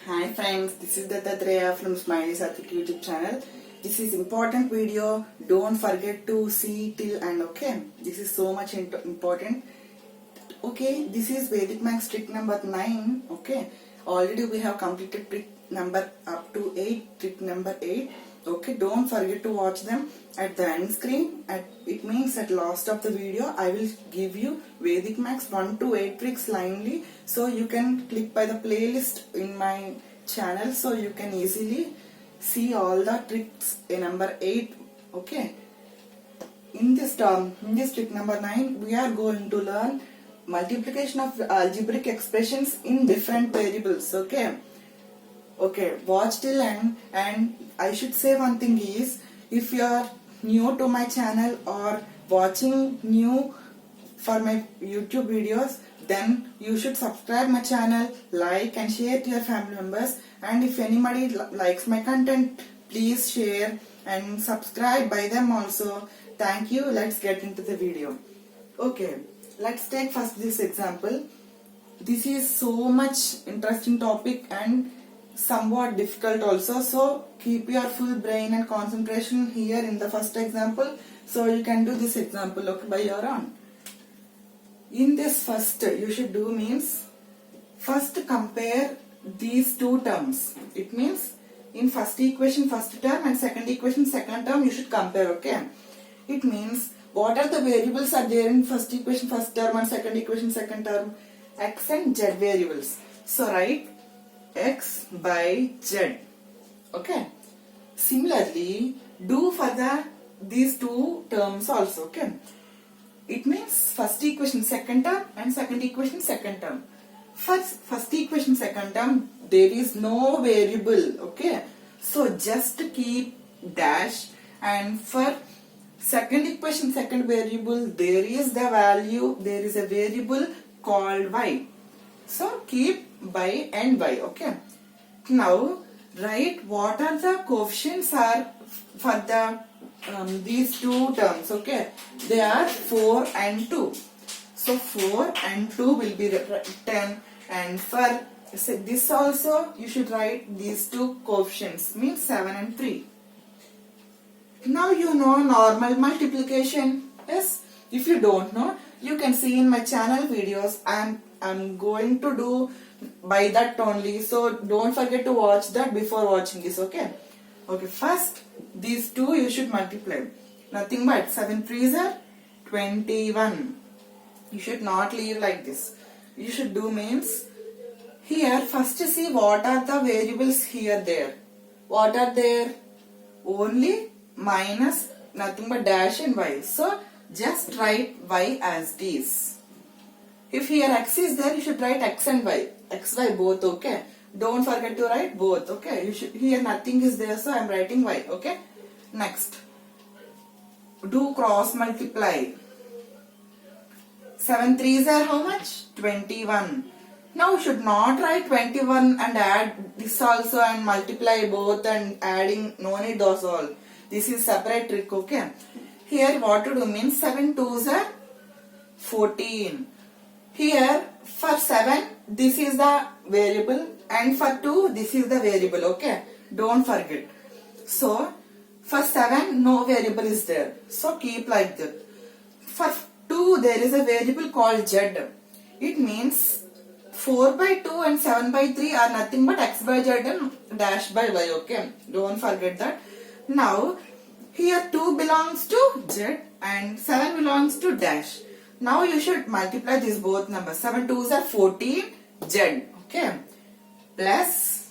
Hi friends, this is Dattatreya from Smileysatwik YouTube channel. This is important video. Don't forget to see till end. Okay, this is so much important. Okay, this is Vedic Max trick number 9. Okay, already we have completed trick number up to 8. Trick number 8. Okay, don't forget to watch them at the end screen. It means at last of the video I will give you Vedic Max 1 to 8 tricks linely, so you can click by the playlist in my channel, so you can easily see all the tricks in number 8. Okay, in this trick number 9 we are going to learn multiplication of algebraic expressions in different variables. Okay, watch till end. And I should say one thing is, if you are new to my channel or watching new for my YouTube videos, then you should subscribe my channel, like and share to your family members. And if anybody likes my content, please share and subscribe by them also. Thank you. Let's get into the video. Okay, let's take first this example. This is so much interesting topic and somewhat difficult also, so keep your full brain and concentration here in the first example, so you can do this example by your own. In this first you should do means, first compare these two terms. It means in first equation first term and second equation second term you should compare. Okay, it means what are the variables are there in first equation first term and second equation second term? X and Z variables. So write X by Z. Okay, similarly do for these two terms also. Okay, it means first equation second term and second equation second term. First equation second term there is no variable. Okay, so just keep dash, and for second equation second variable there is a variable called y, so keep by and y. Okay, now write what are the coefficients are for the these two terms. Okay, they are 4 and 2, so 4 and 2 will be 10, and for this also you should write these two coefficients, means 7 and 3. Now you know normal multiplication. Yes, if you don't know, you can see in my channel videos. I'm going to do by that only, so don't forget to watch that before watching this. Okay, first these two you should multiply. Nothing but 7 3s are 21. You should not leave like this. You should do means, here first see what are the variables here there. What are there? Only minus, nothing but dash and y. So just write y as this. If here x is there, you should write x and y, xy both. Okay, don't forget to write both. Okay, you should, here nothing is there, so I am writing y. Okay, next do cross multiply. 7 3s are how much? 21. Now you should not write 21 and add this also and multiply both and adding, no need those all. This is separate trick. Okay, here what to do means 7 2s are 14. Here for 7 this is the variable, and for 2 this is the variable. Okay, don't forget. So for 7 no variable is there, so keep like that. For 2 there is a variable called Z. It means 4 by 2 and 7 by 3 are nothing but x by z and dash by y. Okay, don't forget that. Now here 2 belongs to z and 7 belongs to dash. Now you should multiply these both numbers. 7 2s are 14 z. Okay, plus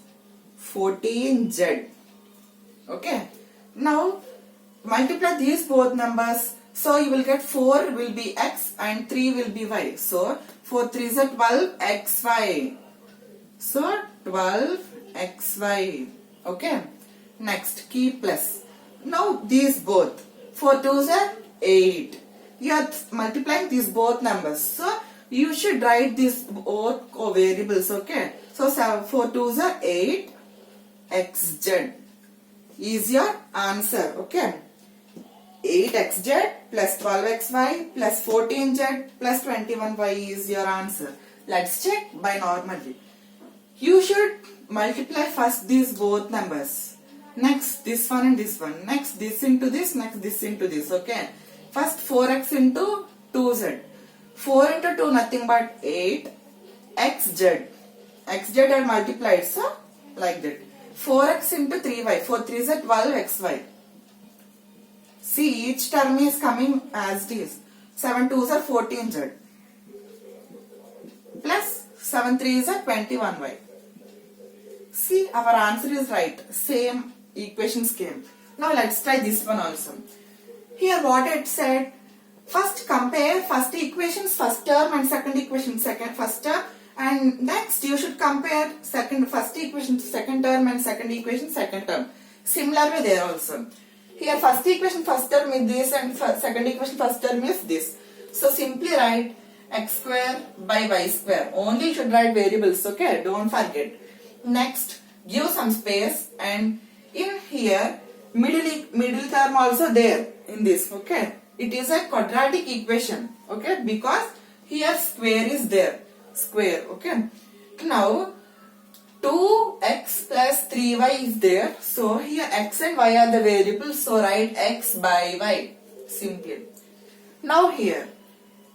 14 z. Okay, now multiply these both numbers. So you will get 4 will be x and 3 will be y. So 4 3s are 12 xy. So 12 xy. Okay, next keep plus. Now these both 4 2s are 8. You are multiplying these both numbers, so you should write these both variables. Okay, so 4 2s are 8 xz is your answer. Okay, 8xz plus 12xy plus 14z plus 21y is your answer. Let's check by normally. You should multiply first these both numbers. Next this one and this one. Next this into this, next this into this. Okay. First 4x into 2z. 4 into 2 nothing but 8. Xz. Xz are multiplied. So like that. 4x into 3y. 4 3s are 12xy. See, each term is coming as it is. 7 2s are 14z. Plus 7 3s are 21y. See, our answer is right. Same equations came. Now let's try this one also. Here what it said, first compare first equations first term and second equation first term, and next you should compare first equation second term and second equation second term. Similar way there also. Here first equation first term is this and second equation first term is this. So simply write x square by y square. Only you should write variables, okay? Don't forget. Next, give some space, and in here middle term also there in this, okay? It is a quadratic equation, okay? Because here square is there, square, okay? Now 2x plus 3y is there, so here x and y are the variables, so write x by y, simply. Now here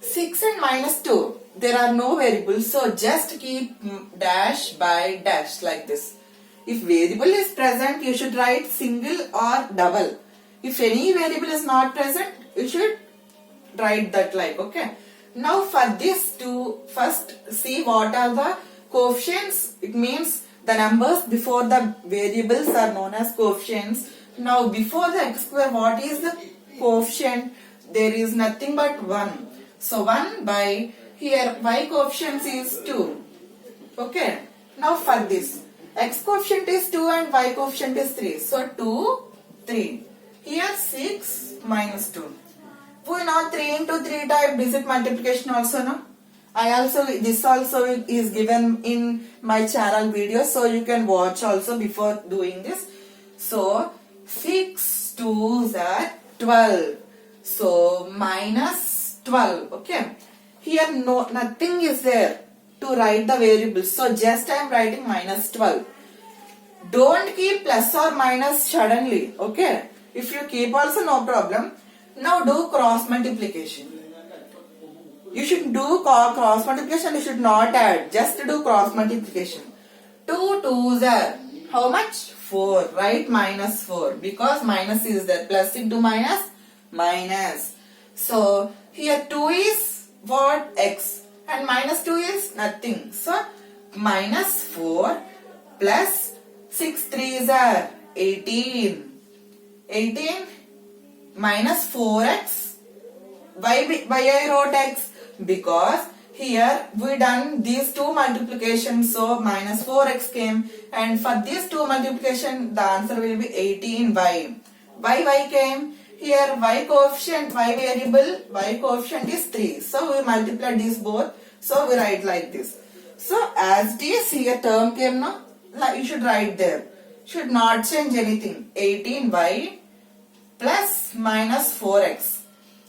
6 and minus 2, there are no variables, so just keep dash by dash like this. If variable is present, you should write single or double. If any variable is not present, you should write that like, okay. Now for this to first see what are the coefficients. It means the numbers before the variables are known as coefficients. Now before the x square, what is the coefficient? There is nothing but 1. So 1 by, here y coefficient is 2. Okay. Now for this, x coefficient is 2 and y coefficient is 3. So 2, 3. Here 6 minus 2. We know 3 into 3 type digit multiplication also, no? This also is given in my channel video, so you can watch also before doing this. So 6 2s are 12. So minus 12, okay. Here nothing is there to write the variables, so just I am writing minus 12. Don't keep plus or minus suddenly, okay. If you keep also no problem. Now do cross multiplication. You should do cross multiplication, you should not add, just do cross multiplication. 2 2s are how much? 4, right? Minus 4, because minus is there. Plus into minus, minus. So here 2 is what? X, and minus 2 is nothing. So minus 4 plus 6 3s are 18. 18 minus 4x. Why I wrote x? Because here we done these two multiplications, so minus 4x came, and for these two multiplication the answer will be 18y. Why y came? Here y coefficient, y variable, y coefficient is 3. So we multiply these both, so we write like this. So as it is, here term came, no? Like you should write there. Should not change anything. 18y plus minus 4x.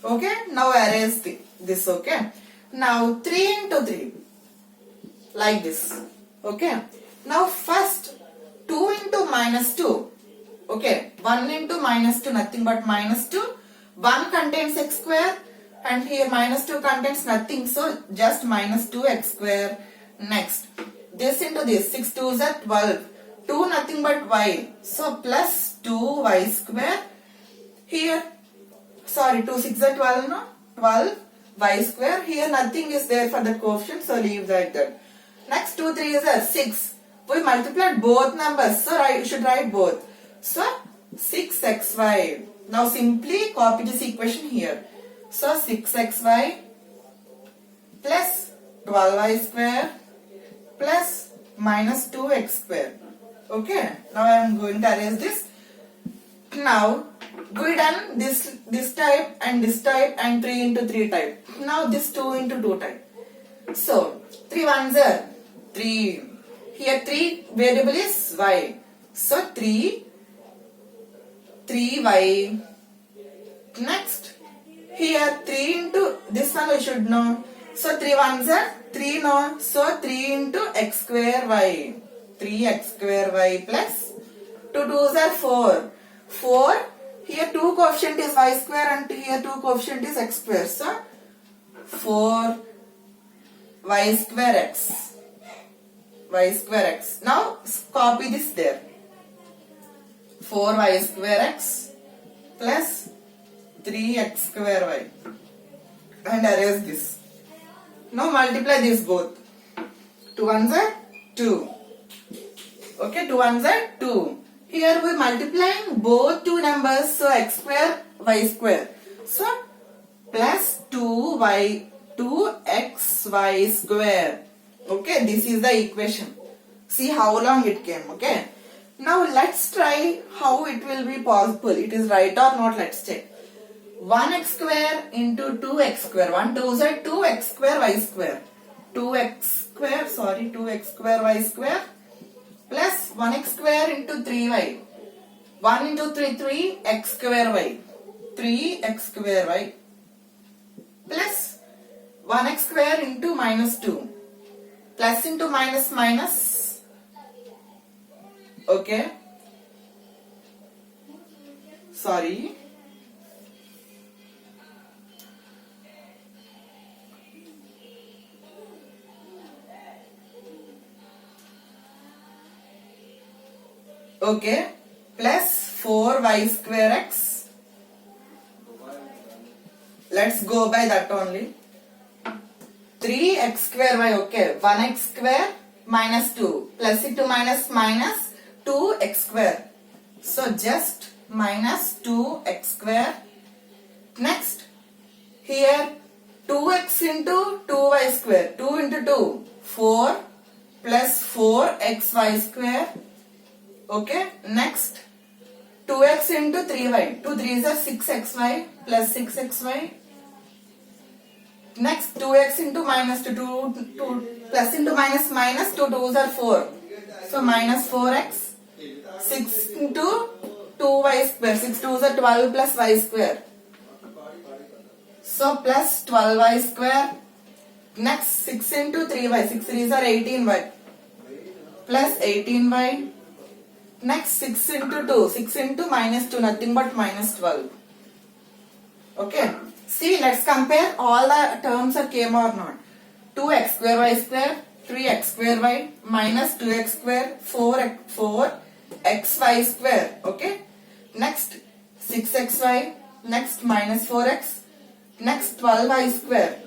Okay, now erase this, okay. Now 3 into 3, like this, okay. Now first 2 into minus 2, okay. 1 into minus 2, nothing but minus 2. 1 contains x square, and here minus 2 contains nothing, so just minus 2x square. Next, this into this, 6 2s are 12. 2 nothing but y, so plus 2y square. Here, sorry, 2 6 are 12, no? 12 y square. Here nothing is there for the coefficient, so leave like that. Next 2 3s are 6. We multiplied both numbers, so you should write both. So 6xy. Now simply copy this equation here. So 6xy plus 12y square plus minus 2x square. Okay. Now I am going to erase this. Now we done this type and 3 into 3 type. Now this 2 into 2 type. So 3 ones are 3. Here 3 variable is y. So 3y. Next, here 3 into this one we should know. So 3 ones are 3, no? So 3 into x square y. 3x square y plus 2 2s are 4. 4. Here 2 coefficient is y square and here 2 coefficient is x square. So 4 y square x. Y square x. Now copy this there. 4y square x plus 3x square y. And erase this. Now multiply these both. 2 ones are 2. Okay, 2 ones are 2. Here we multiplying both two numbers, so x square, y square. So plus 2xy square. Okay, this is the equation. See how long it came. Okay. Now let's try how it will be possible. It is right or not. Let's check. 1x square into 2x square. 1 2s are 2x square y square. 2x square y square plus 1x square into 3y. 1 into 3, 3x square y. 3x square y plus 1x square into minus 2. Plus into minus minus. Okay. Sorry. Okay, plus 4y square x. Let's go by that only. 3x square y, okay. 1x square minus 2. Plus into minus minus 2x square. So just minus 2x square. Next, here 2x into 2y square. 2 into 2, 4 plus 4xy square. Okay, next 2x into 3y. 2 3s are 6xy plus 6xy. Next 2x into minus 2, 2 plus into minus minus 2 2s are 4. So minus 4x. 6 into 2y square. 6 2s are 12 plus y square. So plus 12y square. Next 6 into 3y. 6 3s are 18y. Plus 18y. Next 6 into 2. 6 into minus 2. Nothing but minus 12. Okay. See, let's compare all the terms that came or not. 2x square y square, 3x square y, minus 2x square, 4xy square. Okay. Next 6xy, next minus 4x, next 12y square.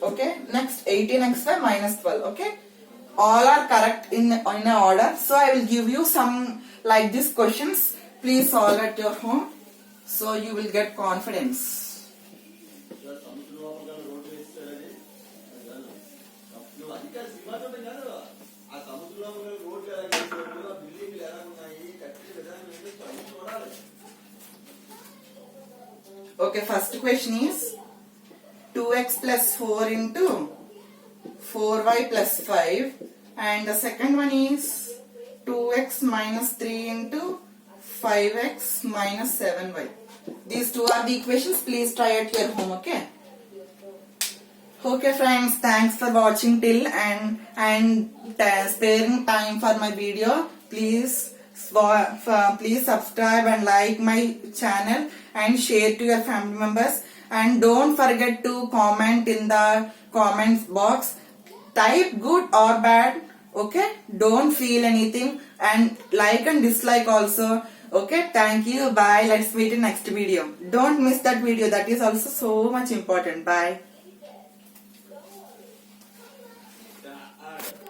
Okay. Next 18xy minus 12. Okay. All are correct in a order. So I will give you some like these questions. Please solve at your home. So you will get confidence. Okay, first question is 2x plus 4 into 4y plus 5, and the second one is 2x minus 3 into 5x minus 7y. These two are the equations. Please try at your home. Okay. Okay friends, thanks for watching till and sparing time for my video. Please subscribe and like my channel and share to your family members, and don't forget to comment in the comments box. Type good or bad. Okay, don't feel anything, and like and dislike also. Okay, thank you. Bye. Let's meet in next video. Don't miss that video. That is also so much important. Bye.